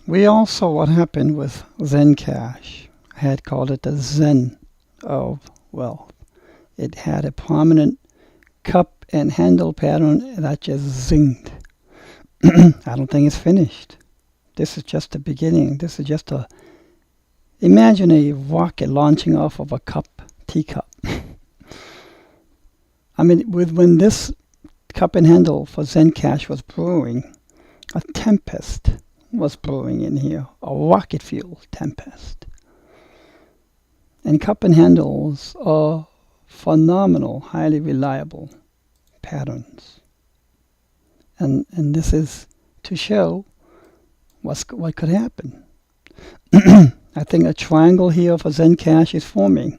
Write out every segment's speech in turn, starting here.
We all saw what happened with ZEN Cash. I had called it the Zen of wealth. It had a prominent cup and handle pattern that just zinged. I don't think it's finished. This is just the beginning. This is just a imagine a rocket launching off of a teacup. I mean, when this cup and handle for ZEN Cash was brewing, a tempest was brewing in here, a rocket fuel tempest. And cup and handles are phenomenal, highly reliable patterns. And this is to show what could happen. I think a triangle here for ZEN Cash is forming.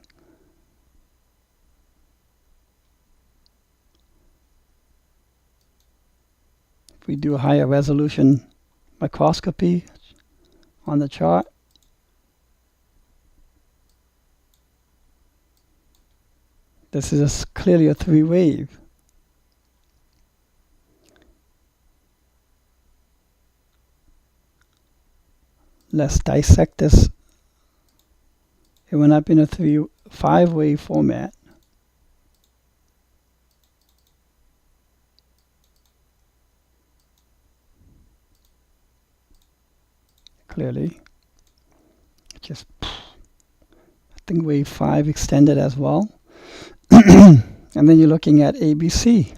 If we do a higher resolution microscopy on the chart, this is clearly a three-wave. Let's dissect this. It went up in a five-wave format. Clearly, just I think wave 5 extended as well. And then you're looking at ABC.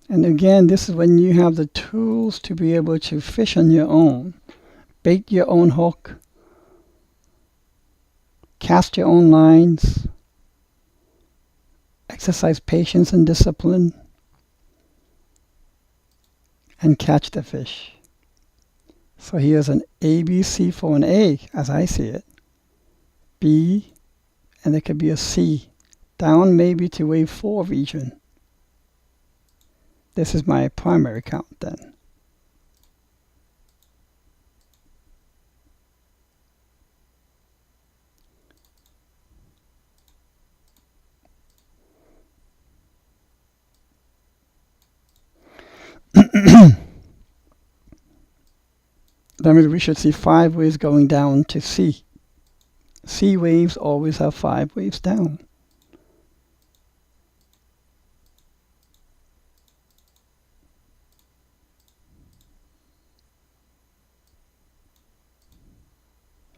And again, this is when you have the tools to be able to fish on your own, bait your own hook, cast your own lines, exercise patience and discipline, and catch the fish. So here's an ABC for an A, as I see it, B, and there could be a C, down maybe to wave 4 region. This is my primary count then. That means we should see 5 waves going down to C. C waves always have 5 waves down.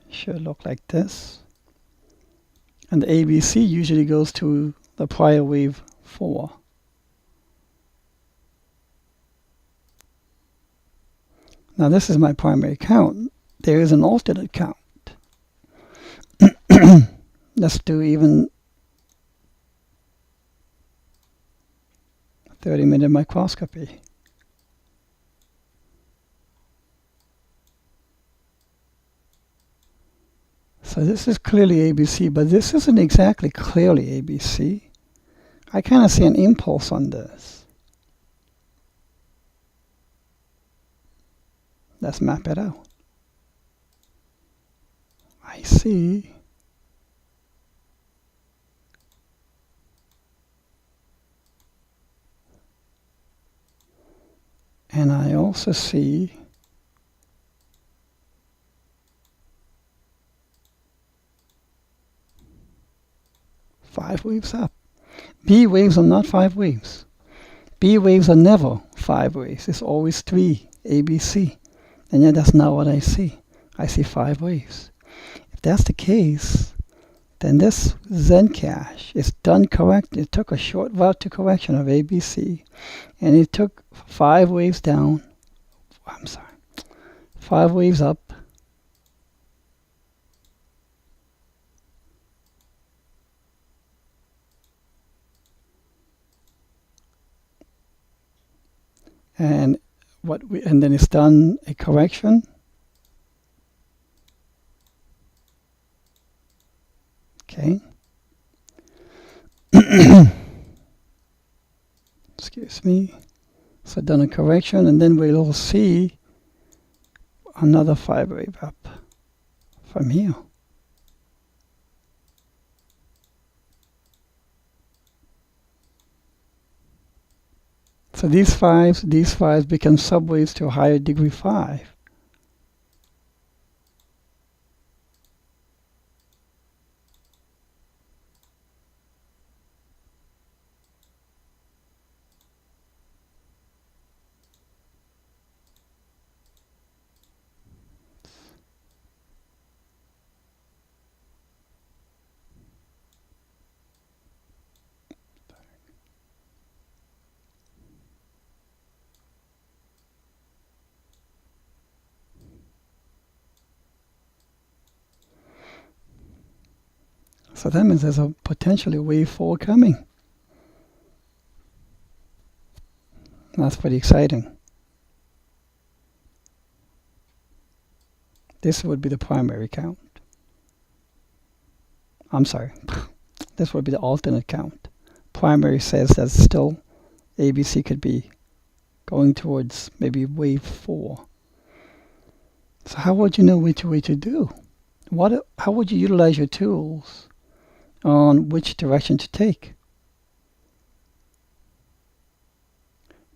Should look like this. And the ABC usually goes to the prior wave 4. Now this is my primary count. There is an alternate count. Let's do even 30-minute microscopy. So this is clearly ABC, but this isn't exactly clearly ABC. I kind of see an impulse on this. Let's map it out. I see and I also see five waves up. B waves are not 5 waves. B waves are never 5 waves. It's always 3, ABC. And yet that's not what I see. I see 5 waves. If that's the case, then this ZEN Cash is done correct. It took a short route to correction of ABC, and it took 5 waves down. 5 waves up. And then it's done a correction. Okay. Excuse me. So done a correction, and then we'll see another 5 wave up from here. So these fives become subwaves to a higher degree 5. So that means there's a potentially wave 4 coming. That's pretty exciting. This would be the primary count. I'm sorry. This would be the alternate count. Primary says that still ABC could be going towards maybe wave 4. So how would you know which way to do? How would you utilize your tools on which direction to take?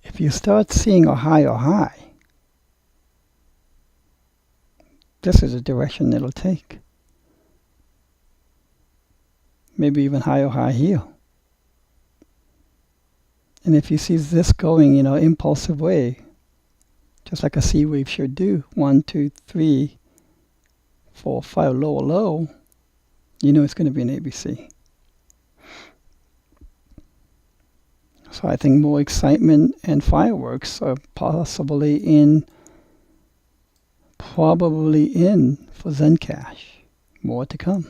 If you start seeing a higher high, this is the direction it'll take. Maybe even higher high here. And if you see this going, impulsive way, just like a C wave should do, 1, 2, 3, 4, 5, lower low, it's going to be an ABC. So I think more excitement and fireworks are probably in for Zen Cash. More to come.